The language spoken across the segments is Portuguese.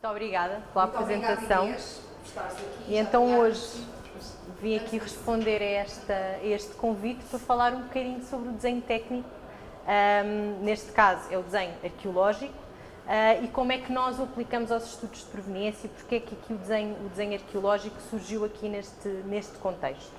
Muito obrigada pela apresentação. Obrigada, Inês, por estares aqui. E então hoje vim aqui responder a este convite para falar um bocadinho sobre o desenho técnico. Neste caso é o desenho arqueológico e como é que nós o aplicamos aos estudos de proveniência e porque é que aqui o desenho arqueológico surgiu aqui neste contexto.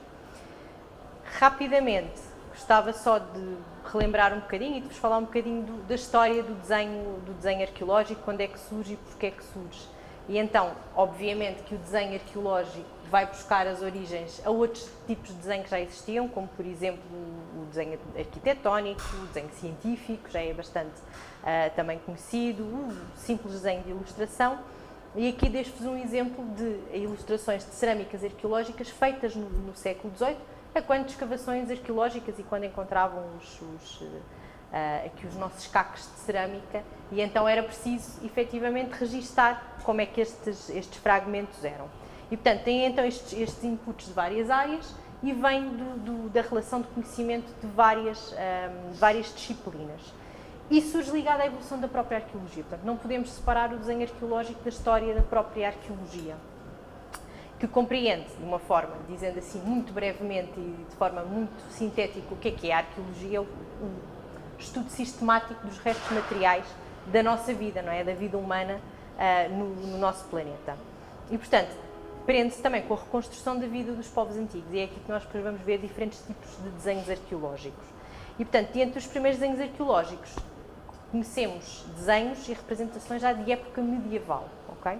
Rapidamente, gostava só de relembrar um bocadinho e de vos falar um bocadinho da história do desenho arqueológico, quando é que surge e porque é que surge. E então, obviamente que o desenho arqueológico vai buscar as origens a outros tipos de desenho que já existiam, como por exemplo o desenho arquitetónico, o desenho científico, já é bastante também conhecido, o simples desenho de ilustração. E aqui deixo-vos um exemplo de ilustrações de cerâmicas arqueológicas feitas no século XVIII, a quando de escavações arqueológicas e quando encontravam aqui os nossos cacos de cerâmica, e então era preciso efetivamente registar como é que estes fragmentos eram. E portanto tem então estes inputs de várias áreas e vem da relação de conhecimento de várias disciplinas. E surge ligado à evolução da própria arqueologia. Portanto, não podemos separar o desenho arqueológico da história da própria arqueologia, que compreende, de uma forma, dizendo assim muito brevemente e de forma muito sintética, o que é a arqueologia, o estudo sistemático dos restos materiais da nossa vida, não é? Da vida humana no nosso planeta. E, portanto, prende-se também com a reconstrução da vida dos povos antigos, e é aqui que nós depois vamos ver diferentes tipos de desenhos arqueológicos. E, portanto, diante dos primeiros desenhos arqueológicos, conhecemos desenhos e representações já de época medieval, ok?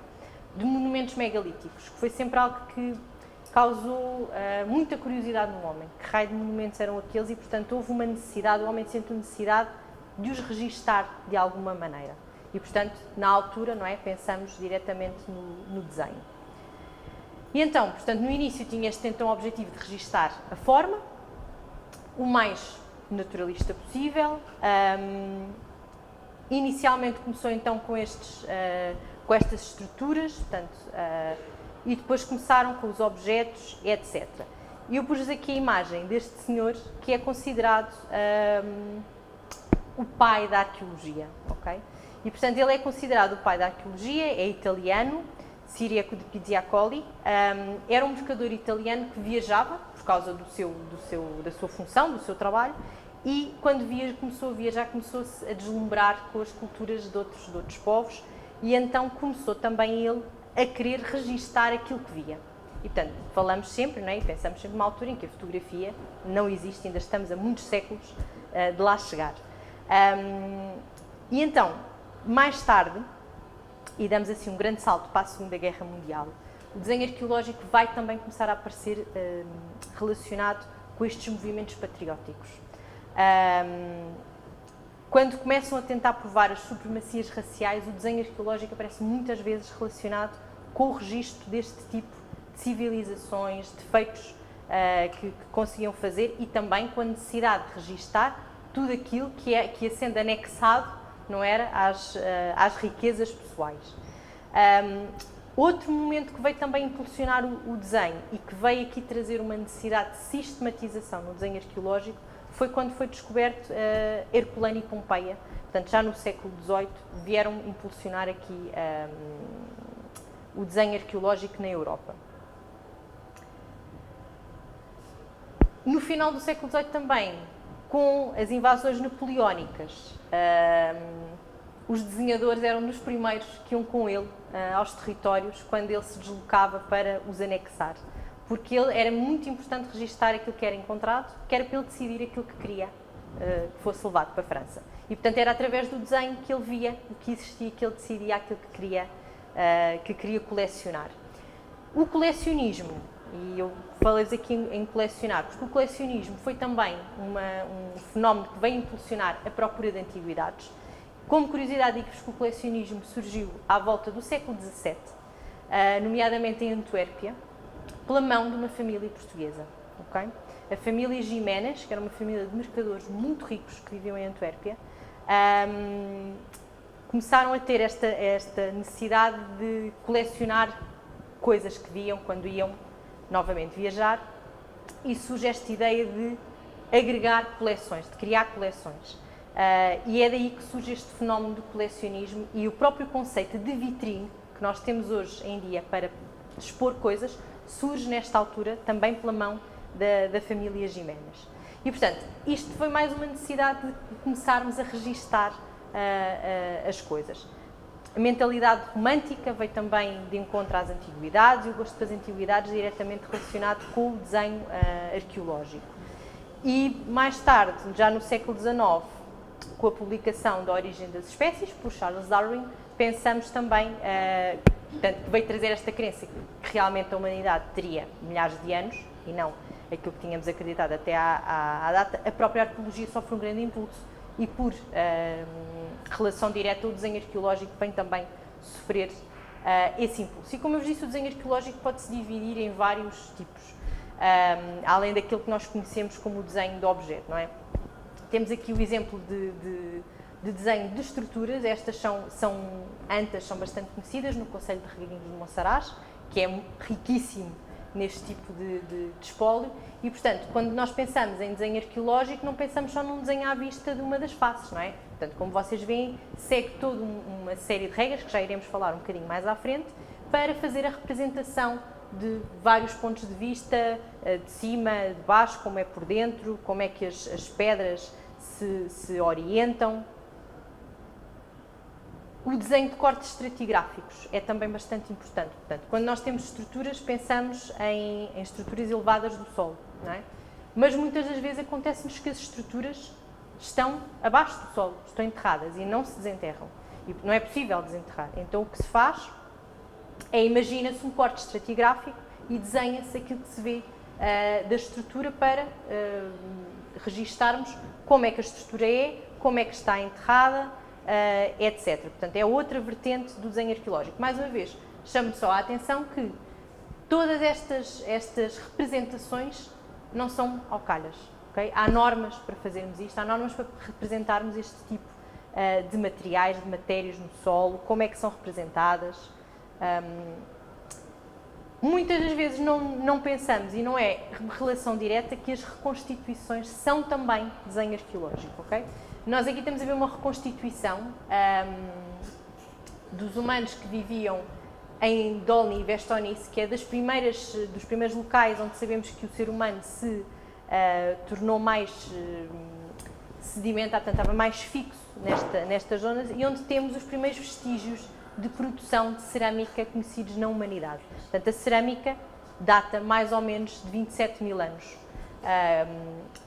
De monumentos megalíticos, que foi sempre algo que causou muita curiosidade no homem. Que raio de monumentos eram aqueles e, portanto, houve uma necessidade, o homem sentiu necessidade de os registar de alguma maneira. E, portanto, na altura, não é, pensamos diretamente no desenho. E então, portanto, no início tinha este então objetivo de registar a forma, o mais naturalista possível. Inicialmente começou então com estas estruturas, portanto, e depois começaram com os objetos, etc. E eu pus aqui a imagem deste senhor que é considerado o pai da arqueologia, ok? E, portanto, ele é considerado o pai da arqueologia, é italiano, Ciriaco de Pizziacoli, era um pescador italiano que viajava por causa da sua função, do seu trabalho, e quando começou a viajar, começou-se a deslumbrar com as culturas de outros povos, e então começou também ele a querer registar aquilo que via. E, portanto, falamos sempre, não é? E pensamos sempre numa altura em que a fotografia não existe, ainda estamos a muitos séculos de lá chegar. E então, mais tarde, e damos assim um grande salto para a Segunda Guerra Mundial, o desenho arqueológico vai também começar a aparecer relacionado com estes movimentos patrióticos. Quando começam a tentar provar as supremacias raciais, o desenho arqueológico aparece muitas vezes relacionado com o registro deste tipo de civilizações, de feitos que conseguiam fazer, e também com a necessidade de registar tudo aquilo que ia sendo anexado, não era, às riquezas pessoais. Outro momento que veio também impulsionar o desenho e que veio aqui trazer uma necessidade de sistematização no desenho arqueológico foi quando foi descoberto Herculano e Pompeia. Portanto, já no século XVIII vieram impulsionar aqui o desenho arqueológico na Europa. No final do século XVIII também, com as invasões napoleónicas, os desenhadores eram dos primeiros que iam com ele aos territórios quando ele se deslocava para os anexar. Porque era muito importante registar aquilo que era encontrado, que era para ele decidir aquilo que queria que fosse levado para a França. E, portanto, era através do desenho que ele via o que existia, que ele decidia aquilo que queria colecionar. O colecionismo, e eu falei-vos aqui em colecionar, porque o colecionismo foi também um fenómeno que veio impulsionar a procura de antiguidades. Como curiosidade, digo-vos que o colecionismo surgiu à volta do século XVII, nomeadamente em Antuérpia, pela mão de uma família portuguesa. Okay? A família Jiménez, que era uma família de mercadores muito ricos que viviam em Antuérpia, começaram a ter esta necessidade de colecionar coisas que viam quando iam novamente viajar, e surge esta ideia de agregar coleções, de criar coleções. E é daí que surge este fenómeno do colecionismo e o próprio conceito de vitrine, que nós temos hoje em dia para expor coisas surge nesta altura também pela mão da família Jiménez. E, portanto, isto foi mais uma necessidade de começarmos a registar as coisas. A mentalidade romântica veio também de encontro às antiguidades e o gosto pelas antiguidades diretamente relacionado com o desenho arqueológico. E mais tarde, já no século XIX, com a publicação da Origem das Espécies, por Charles Darwin, pensamos também, portanto, que veio trazer esta crença que realmente a humanidade teria milhares de anos, e não aquilo que tínhamos acreditado até à data. A própria arqueologia sofre um grande impulso e, por relação direta, o desenho arqueológico vem também sofrer esse impulso. E, como eu vos disse, o desenho arqueológico pode-se dividir em vários tipos, além daquilo que nós conhecemos como o desenho de objeto, não é? Temos aqui o exemplo de desenho de estruturas. Estas são antas, são bastante conhecidas no concelho de Regueirinhos de Monsaraz, que é riquíssimo neste tipo de espólio. E, portanto, quando nós pensamos em desenho arqueológico, não pensamos só num desenho à vista de uma das faces, não é? Portanto, como vocês veem, segue toda uma série de regras, que já iremos falar um bocadinho mais à frente, para fazer a representação de vários pontos de vista, de cima, de baixo, como é por dentro, como é que as pedras se orientam. O desenho de cortes estratigráficos é também bastante importante. Portanto, quando nós temos estruturas, pensamos em estruturas elevadas do solo, não é? Mas muitas das vezes acontece-nos que as estruturas estão abaixo do solo, estão enterradas e não se desenterram. E não é possível desenterrar. Então, o que se faz é, imagina-se um corte estratigráfico e desenha-se aquilo que se vê da estrutura para registarmos como é que a estrutura é, como é que está enterrada, etc. Portanto, é outra vertente do desenho arqueológico. Mais uma vez, chamo só a atenção que todas estas representações não são ao calhas. Okay? Há normas para fazermos isto, há normas para representarmos este tipo de materiais, de matérias no solo, como é que são representadas. Muitas das vezes não pensamos, e não é relação direta, que as reconstituições são também desenho arqueológico. Okay? Nós aqui temos a ver uma reconstituição dos humanos que viviam em Dolny e Vestonice, que é dos primeiros locais onde sabemos que o ser humano se tornou mais sedimentado, portanto, estava mais fixo nestas zonas, e onde temos os primeiros vestígios de produção de cerâmica conhecidos na humanidade. Portanto, a cerâmica data mais ou menos de 27 mil anos.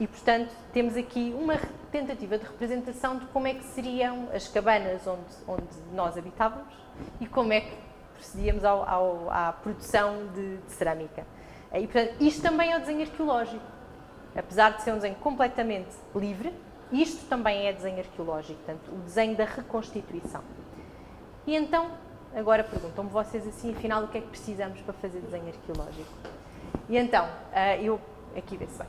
E, portanto, temos aqui uma tentativa de representação de como é que seriam as cabanas onde nós habitávamos e como é que procedíamos à produção de cerâmica. E, portanto, isto também é o desenho arqueológico. Apesar de ser um desenho completamente livre, isto também é desenho arqueológico, portanto, o desenho da reconstituição. E então, agora perguntam-me vocês assim, afinal, o que é que precisamos para fazer desenho arqueológico? E então, aqui vê-se bem.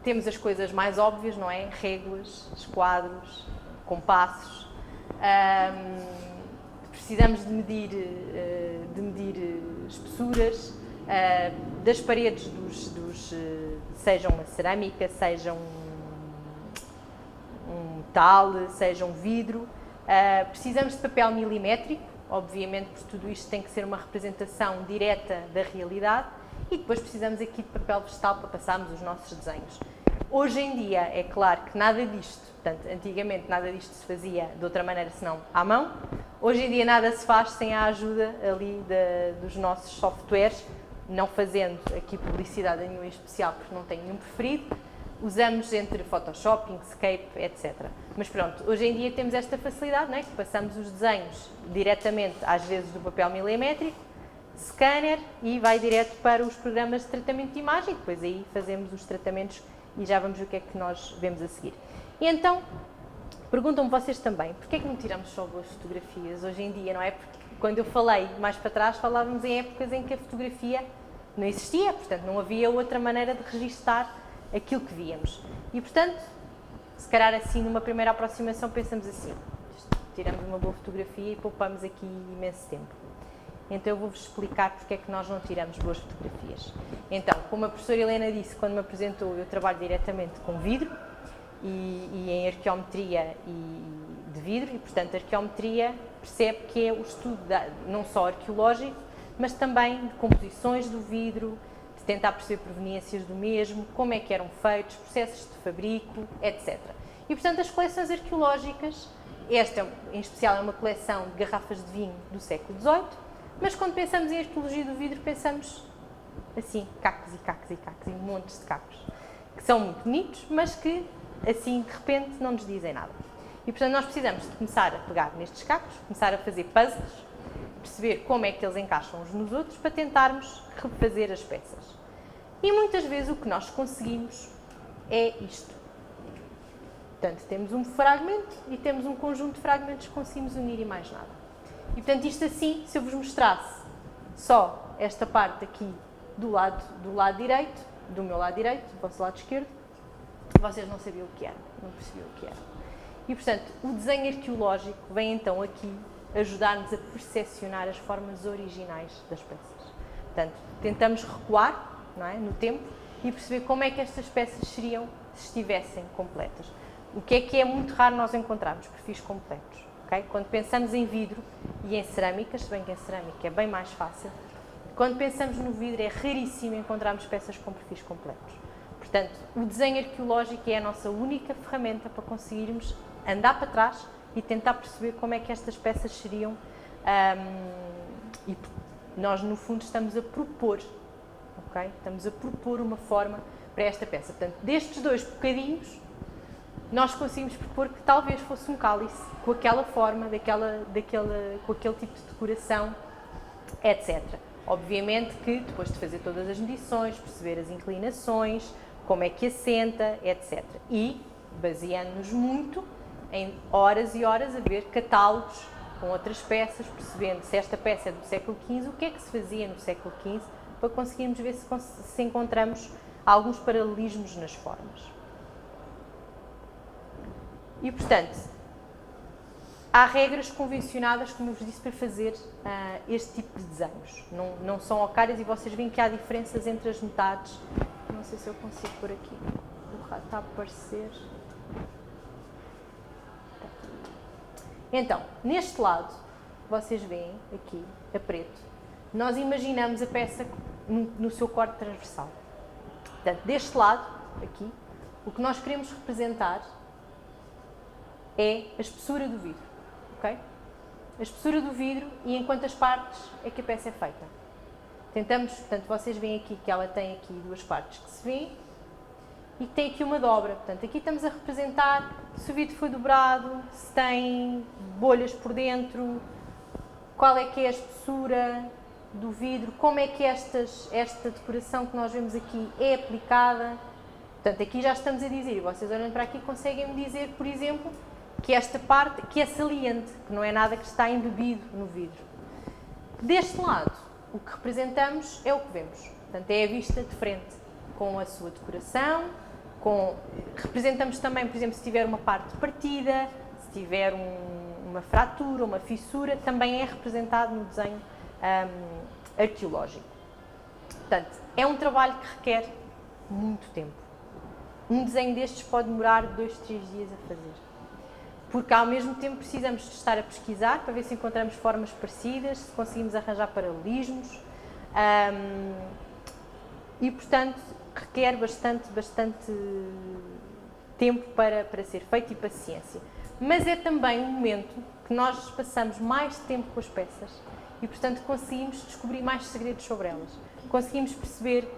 Temos as coisas mais óbvias, não é? Réguas, esquadros, compassos. Precisamos de medir espessuras das paredes sejam uma cerâmica, sejam um metal, seja um vidro. Precisamos de papel milimétrico, obviamente, porque tudo isto tem que ser uma representação direta da realidade. E depois precisamos aqui de papel vegetal para passarmos os nossos desenhos. Hoje em dia, é claro que nada disto, portanto, antigamente nada disto se fazia de outra maneira senão à mão. Hoje em dia nada se faz sem a ajuda ali dos nossos softwares, não fazendo aqui publicidade nenhuma em especial porque não tenho nenhum preferido. Usamos entre Photoshop, Inkscape, etc. Mas pronto, hoje em dia temos esta facilidade, não é? Que passamos os desenhos diretamente, às vezes, do papel milimétrico, scanner, e vai direto para os programas de tratamento de imagem. Depois aí fazemos os tratamentos e já vamos ver o que é que nós vemos a seguir. E então, perguntam-me vocês também, porquê é que não tiramos só boas fotografias hoje em dia, não é? Porque quando eu falei mais para trás, falávamos em épocas em que a fotografia não existia, portanto não havia outra maneira de registar aquilo que víamos. E, portanto, se calhar assim, numa primeira aproximação, pensamos assim, tiramos uma boa fotografia e poupamos aqui imenso tempo. Então eu vou-vos explicar porque é que nós não tiramos boas fotografias. Então, como a professora Helena disse, quando me apresentou, eu trabalho diretamente com vidro e em arqueometria e de vidro, e, portanto, a arqueometria percebe que é o estudo não só arqueológico, mas também de composições do vidro, de tentar perceber proveniências do mesmo, como é que eram feitos, processos de fabrico, etc. E, portanto, as coleções arqueológicas, esta em especial é uma coleção de garrafas de vinho do século XVIII, mas quando pensamos em arqueologia do vidro, pensamos assim, cacos e cacos e cacos, e montes de cacos, que são muito bonitos, mas que, assim, de repente, não nos dizem nada. E, portanto, nós precisamos de começar a pegar nestes cacos, começar a fazer puzzles, perceber como é que eles encaixam uns nos outros, para tentarmos refazer as peças. E muitas vezes o que nós conseguimos é isto. Portanto, temos um fragmento e temos um conjunto de fragmentos que conseguimos unir e mais nada. E, portanto, isto assim, se eu vos mostrasse só esta parte aqui do lado direito, do meu lado direito, do vosso lado esquerdo, vocês não sabiam o que era, não percebiam o que era. E, portanto, o desenho arqueológico vem então aqui ajudar-nos a percepcionar as formas originais das peças. Portanto, tentamos recuar, não é, no tempo e perceber como é que estas peças seriam se estivessem completas. O que é muito raro nós encontrarmos perfis completos. Okay? Quando pensamos em vidro e em cerâmicas, se bem que em cerâmica é bem mais fácil, quando pensamos no vidro é raríssimo encontrarmos peças com perfis completos. Portanto, o desenho arqueológico é a nossa única ferramenta para conseguirmos andar para trás e tentar perceber como é que estas peças seriam. E nós, no fundo, estamos a propor, okay? Estamos a propor uma forma para esta peça. Portanto, destes dois bocadinhos, nós conseguimos propor que talvez fosse um cálice, com aquela forma, com aquele tipo de decoração, etc. Obviamente que, depois de fazer todas as medições, perceber as inclinações, como é que assenta, etc. E, baseando-nos muito em horas e horas a ver catálogos com outras peças, percebendo se esta peça é do século XV, o que é que se fazia no século XV, para conseguirmos ver se encontramos alguns paralelismos nas formas. E, portanto, há regras convencionadas, como eu vos disse, para fazer este tipo de desenhos. Não são ocárias e vocês veem que há diferenças entre as metades. Não sei se eu consigo pôr aqui. O rato está a aparecer. Então, neste lado, vocês veem aqui, a preto, nós imaginamos a peça no seu corte transversal. Portanto, deste lado, aqui, o que nós queremos representar é a espessura do vidro, ok? A espessura do vidro e em quantas partes é que a peça é feita. Tentamos, portanto, vocês veem aqui que ela tem aqui duas partes que se vêem e que tem aqui uma dobra. Portanto, aqui estamos a representar se o vidro foi dobrado, se tem bolhas por dentro, qual é que é a espessura do vidro, como é que esta decoração que nós vemos aqui é aplicada. Portanto, aqui já estamos a dizer, e vocês olhando para aqui conseguem me dizer, por exemplo, que esta parte que é saliente, que não é nada que está embebido no vidro. Deste lado, o que representamos é o que vemos. Portanto, é a vista de frente, com a sua decoração, representamos também, por exemplo, se tiver uma parte partida, se tiver uma fratura, uma fissura, também é representado no desenho arqueológico. Portanto, é um trabalho que requer muito tempo. Um desenho destes pode demorar 2, 3 dias a fazer. Porque ao mesmo tempo precisamos de estar a pesquisar para ver se encontramos formas parecidas, se conseguimos arranjar paralelismos e, portanto, requer bastante tempo para ser feito e paciência. Mas é também um momento que nós passamos mais tempo com as peças e, portanto, conseguimos descobrir mais segredos sobre elas. Conseguimos perceber,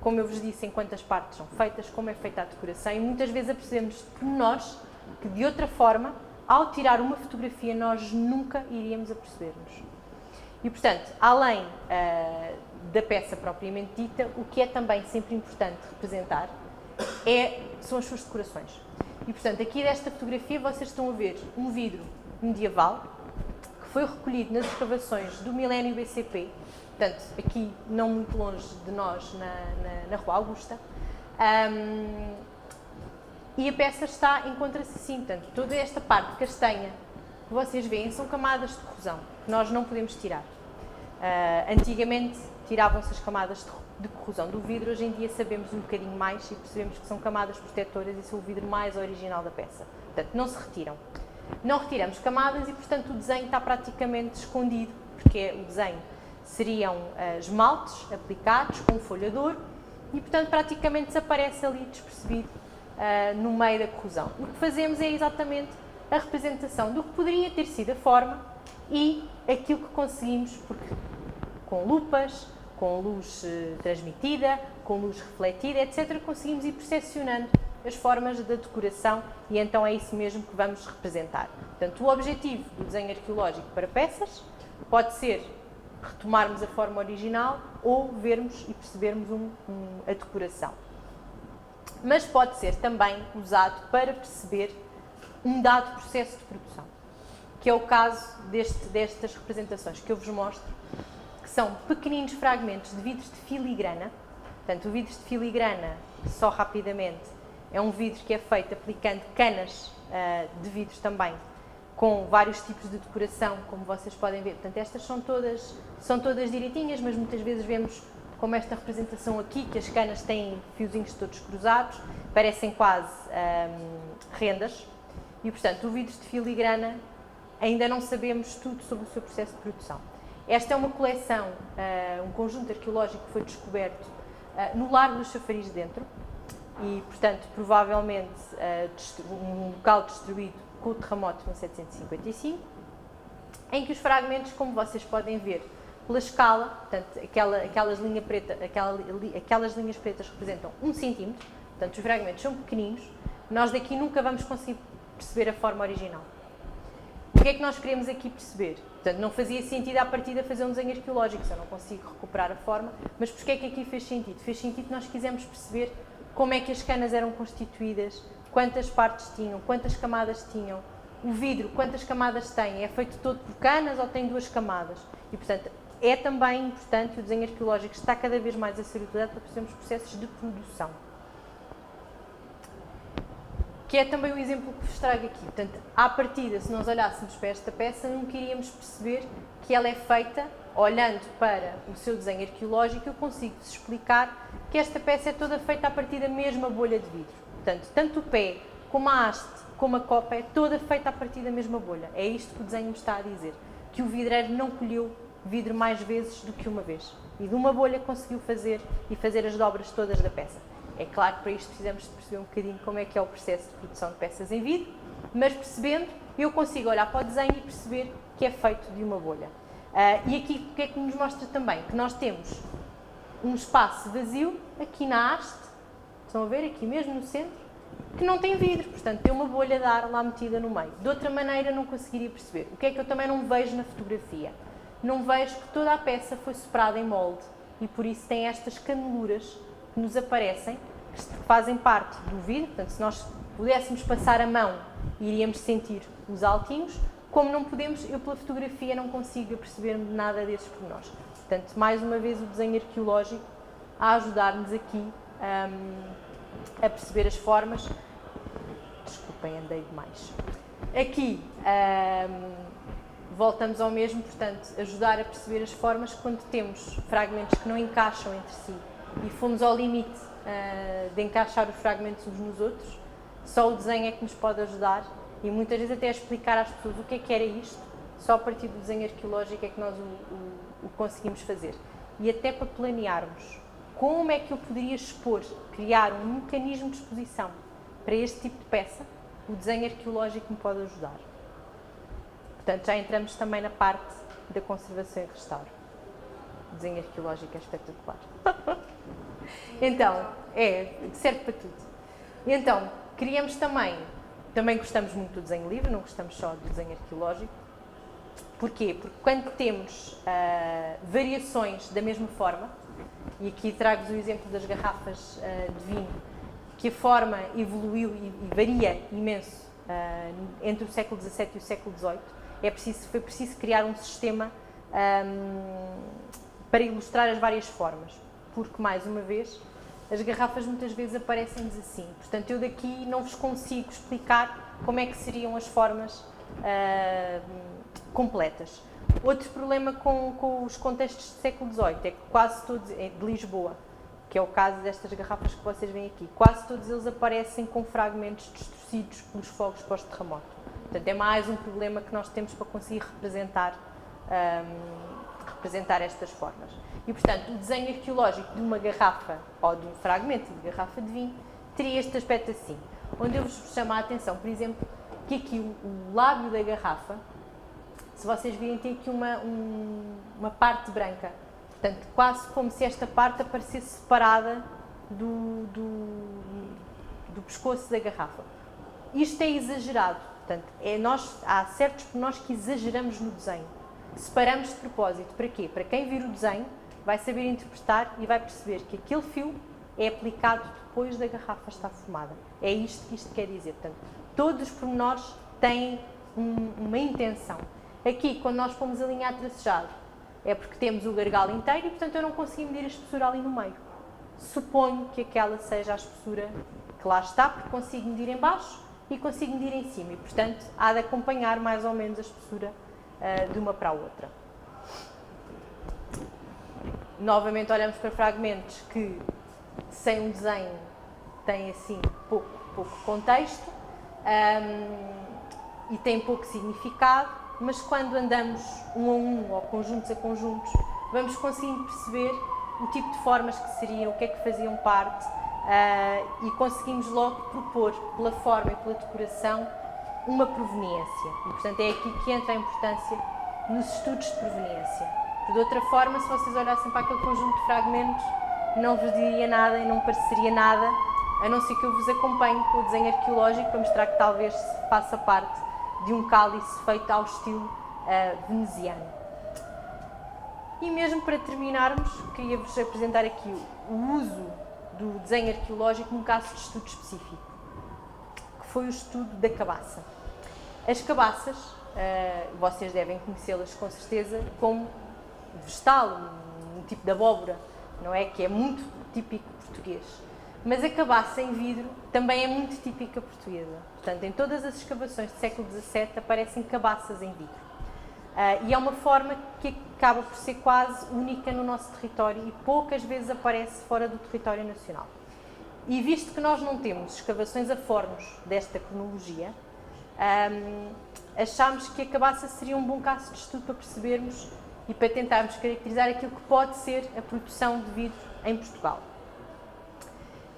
como eu vos disse, em quantas partes são feitas, como é feita a decoração e muitas vezes apercebemos pormenores que de outra forma, ao tirar uma fotografia, nós nunca iríamos aperceber-nos. E, portanto, além da peça propriamente dita, o que é também sempre importante representar são as suas decorações. E, portanto, aqui desta fotografia vocês estão a ver um vidro medieval que foi recolhido nas escavações do milénio BCP, portanto, aqui não muito longe de nós, na Rua Augusta. E a peça encontra-se assim, portanto, toda esta parte castanha que vocês veem são camadas de corrosão, que nós não podemos tirar. Antigamente tiravam-se as camadas de corrosão do vidro, hoje em dia sabemos um bocadinho mais e percebemos que são camadas protetoras e são o vidro mais original da peça. Portanto, não se retiram. Não retiramos camadas e, portanto, o desenho está praticamente escondido, porque o desenho seriam esmaltes aplicados com folhador e, portanto, praticamente desaparece ali despercebido no meio da corrosão. O que fazemos é exatamente a representação do que poderia ter sido a forma e aquilo que conseguimos, porque com lupas, com luz transmitida, com luz refletida, etc., conseguimos ir percepcionando as formas da decoração e então é isso mesmo que vamos representar. Portanto, o objetivo do desenho arqueológico para peças pode ser retomarmos a forma original ou vermos e percebermos a decoração. Mas pode ser também usado para perceber um dado processo de produção, que é o caso destas representações que eu vos mostro, que são pequeninos fragmentos de vidros de filigrana. Portanto, o vidro de filigrana, só rapidamente, é um vidro que é feito aplicando canas de vidros também, com vários tipos de decoração, como vocês podem ver. Portanto, estas são todas direitinhas, mas muitas vezes vemos, como esta representação aqui, que as canas têm fiozinhos todos cruzados, parecem quase rendas. E, portanto, o vidro de filigrana, ainda não sabemos tudo sobre o seu processo de produção. Esta é uma coleção, um conjunto arqueológico que foi descoberto no Largo dos Chafariz dentro e, portanto, provavelmente um local destruído com o terremoto de 1755, em que os fragmentos, como vocês podem ver, pela escala, portanto, aquelas linhas pretas representam 1 cm, portanto, os fragmentos são pequeninos, nós daqui nunca vamos conseguir perceber a forma original. O que é que nós queremos aqui perceber? Portanto, não fazia sentido à partida fazer um desenho arqueológico, se eu não consigo recuperar a forma, mas porquê é que aqui fez sentido? Fez sentido que nós quisemos perceber como é que as canas eram constituídas, quantas partes tinham, quantas camadas tinham, o vidro, quantas camadas tem, é feito todo por canas ou tem 2 camadas? E, portanto, é também importante que o desenho arqueológico está cada vez mais a ser utilizado para percebermos processos de produção. Que é também o exemplo que vos trago aqui. Portanto, à partida, se nós olhássemos para esta peça, nunca iríamos perceber que ela é feita, olhando para o seu desenho arqueológico, eu consigo-vos explicar que esta peça é toda feita a partir da mesma bolha de vidro. Portanto, tanto o pé, como a haste, como a copa, é toda feita a partir da mesma bolha. É isto que o desenho me está a dizer, que o vidreiro não colheu vidro mais vezes do que uma vez. E de uma bolha conseguiu fazer as dobras todas da peça. É claro que para isto precisamos de perceber um bocadinho como é que é o processo de produção de peças em vidro, mas percebendo, eu consigo olhar para o desenho e perceber que é feito de uma bolha. E aqui o que é que nos mostra também? Que nós temos um espaço vazio aqui na haste, estão a ver, aqui mesmo no centro, que não tem vidro, portanto tem uma bolha de ar lá metida no meio. De outra maneira não conseguiria perceber. O que é que eu também não vejo na fotografia? Não vejo que toda a peça foi soprada em molde e por isso tem estas caneluras que nos aparecem, que fazem parte do vidro. Portanto, se nós pudéssemos passar a mão, iríamos sentir os altinhos. Como não podemos, eu pela fotografia não consigo perceber nada desses pormenores. Portanto, mais uma vez o desenho arqueológico a ajudar-nos aqui a perceber as formas. Desculpem, andei demais. Aqui voltamos ao mesmo, portanto, ajudar a perceber as formas quando temos fragmentos que não encaixam entre si e fomos ao limite de encaixar os fragmentos uns nos outros, só o desenho é que nos pode ajudar e muitas vezes até a explicar às pessoas o que era isto, só a partir do desenho arqueológico é que nós o conseguimos fazer. E até para planearmos como é que eu poderia expor, criar um mecanismo de exposição para este tipo de peça, o desenho arqueológico me pode ajudar. Portanto, já entramos também na parte da conservação e restauro. O desenho arqueológico é espetacular. Então, serve para tudo. Então, criamos também gostamos muito do desenho livre, não gostamos só do desenho arqueológico. Porquê? Porque quando temos variações da mesma forma, e aqui trago-vos o exemplo das garrafas de vinho, que a forma evoluiu e varia imenso entre o século XVII e o século XVIII, foi preciso criar um sistema para ilustrar as várias formas, porque, mais uma vez, as garrafas muitas vezes aparecem-nos assim. Portanto, eu daqui não vos consigo explicar como é que seriam as formas completas. Outro problema com os contextos do século XVIII é que quase todos, de Lisboa, que é o caso destas garrafas que vocês veem aqui, quase todos eles aparecem com fragmentos distorcidos pelos fogos pós-terremoto. Portanto, é mais um problema que nós temos para conseguir representar estas formas. E, portanto, o desenho arqueológico de uma garrafa ou de um fragmento de garrafa de vinho teria este aspecto assim, onde eu vos chamo a atenção, por exemplo, que aqui o lábio da garrafa, se vocês virem, tem aqui uma parte branca. Portanto, quase como se esta parte aparecesse separada do pescoço da garrafa. Isto é exagerado. Portanto, há certos pormenores que exageramos no desenho. Separamos de propósito. Para quê? Para quem vir o desenho vai saber interpretar e vai perceber que aquele fio é aplicado depois da garrafa estar formada. É isto que isto quer dizer. Portanto, todos os pormenores têm uma intenção. Aqui, quando nós pomos a linha a tracejado, é porque temos o gargalo inteiro e, portanto, eu não consegui medir a espessura ali no meio. Suponho que aquela seja a espessura que lá está, porque consigo medir em baixo e consigo medir em cima. E, portanto, há de acompanhar mais ou menos a espessura de uma para a outra. Novamente, olhamos para fragmentos que, sem um desenho, têm, assim, pouco contexto e têm pouco significado, mas quando andamos um a um ou conjuntos a conjuntos, vamos conseguindo perceber o tipo de formas que seriam, o que é que faziam parte e conseguimos logo propor, pela forma e pela decoração, uma proveniência. E, portanto, é aqui que entra a importância nos estudos de proveniência. De outra forma, se vocês olhassem para aquele conjunto de fragmentos, não vos diria nada e não pareceria nada, a não ser que eu vos acompanhe com o desenho arqueológico para mostrar que talvez faça parte de um cálice feito ao estilo veneziano. E mesmo para terminarmos, queria-vos apresentar aqui o uso do desenho arqueológico num caso de estudo específico, que foi o estudo da cabaça. As cabaças, vocês devem conhecê-las com certeza como vegetal, um tipo de abóbora, não é? Que é muito típico português. Mas a cabaça em vidro também é muito típica portuguesa. Portanto, em todas as escavações do século XVII aparecem cabaças em vidro. E é uma forma que acaba por ser quase única no nosso território e poucas vezes aparece fora do território nacional. E visto que nós não temos escavações a fornos desta cronologia, achámos que a cabaça seria um bom caso de estudo para percebermos e para tentarmos caracterizar aquilo que pode ser a produção de vidro em Portugal.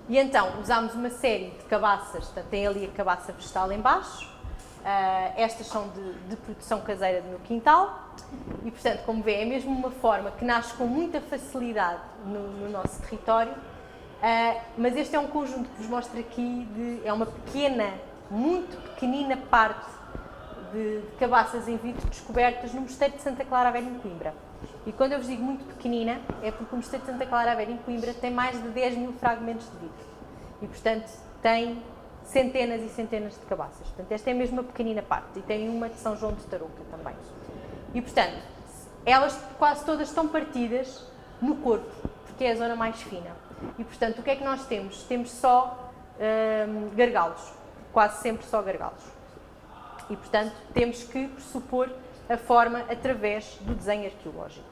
E então usámos uma série de cabaças, portanto, tem ali a cabaça vegetal em baixo, estas são de produção caseira do meu quintal e, portanto, como vê, é mesmo uma forma que nasce com muita facilidade no nosso território, mas este é um conjunto que vos mostro aqui, é uma pequena, muito pequenina parte de cabaças em vidro descobertas no Mosteiro de Santa Clara a Velha em Coimbra. E quando eu vos digo muito pequenina, é porque o Mosteiro de Santa Clara a Velha em Coimbra tem mais de 10.000 fragmentos de vidro. E, portanto, tem centenas e centenas de cabaças. Portanto, esta é mesmo uma pequenina parte. E tem uma de São João de Tarouca também. E, portanto, elas quase todas estão partidas no corpo, porque é a zona mais fina. E, portanto, o que é que nós temos? Temos só gargalos. Quase sempre só gargalos. E, portanto, temos que pressupor a forma através do desenho arqueológico.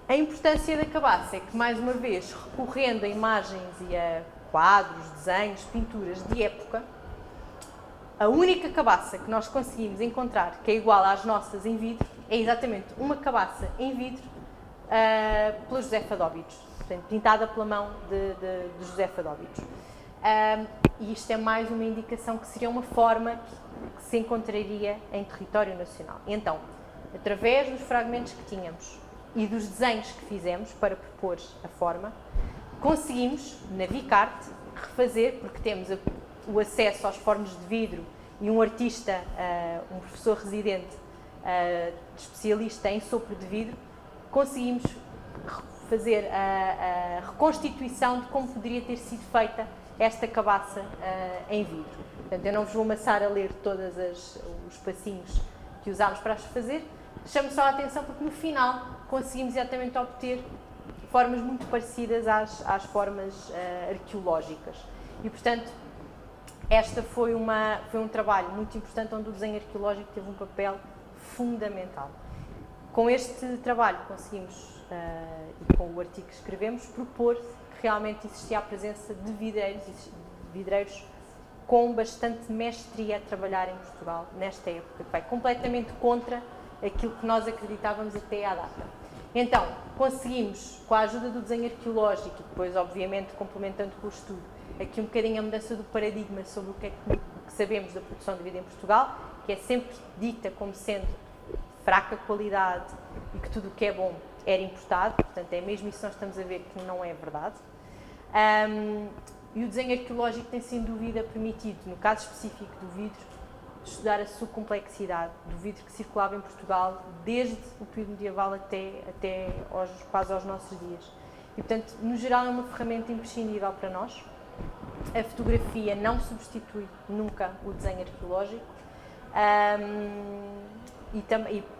A importância da cabaça é que, mais uma vez, recorrendo a imagens e a quadros, desenhos, pinturas de época, a única cabaça que nós conseguimos encontrar que é igual às nossas em vidro é exatamente uma cabaça em vidro pela Josefa de Óbidos, portanto, pintada pela mão de Josefa de Óbidos. E isto é mais uma indicação que seria uma forma que se encontraria em território nacional. Então, através dos fragmentos que tínhamos e dos desenhos que fizemos para propor a forma, conseguimos, na Vicarte, refazer, porque temos o acesso aos fornos de vidro e um artista, um professor residente, especialista em sopro de vidro, conseguimos fazer a reconstituição de como poderia ter sido feita esta cabaça em vidro. Portanto, eu não vos vou amassar a ler todos os passinhos que usámos para as fazer, chamo só a atenção porque no final conseguimos exatamente obter formas muito parecidas às formas arqueológicas. E, portanto, esta foi um trabalho muito importante onde o desenho arqueológico teve um papel fundamental. Com este trabalho conseguimos, e com o artigo que escrevemos, propor que realmente existia a presença de vidreiros com bastante mestria a trabalhar em Portugal, nesta época, que vai completamente contra aquilo que nós acreditávamos até à data. Então, conseguimos, com a ajuda do desenho arqueológico e depois, obviamente, complementando com o estudo, aqui um bocadinho a mudança do paradigma sobre o que é que sabemos da produção de vida em Portugal, que é sempre dita como sendo fraca qualidade e que tudo o que é bom era importado, portanto é mesmo isso que nós estamos a ver que não é verdade. E o desenho arqueológico tem sem dúvida permitido, no caso específico do vidro, estudar a sua complexidade, do vidro que circulava em Portugal desde o período medieval até quase aos nossos dias. E portanto, no geral é uma ferramenta imprescindível para nós. A fotografia não substitui nunca o desenho arqueológico. E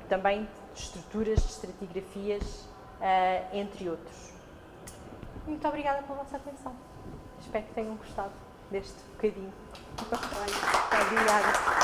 também estruturas, estratigrafias, entre outros. Muito obrigada pela vossa atenção. Espero que tenham gostado deste bocadinho. Obrigada.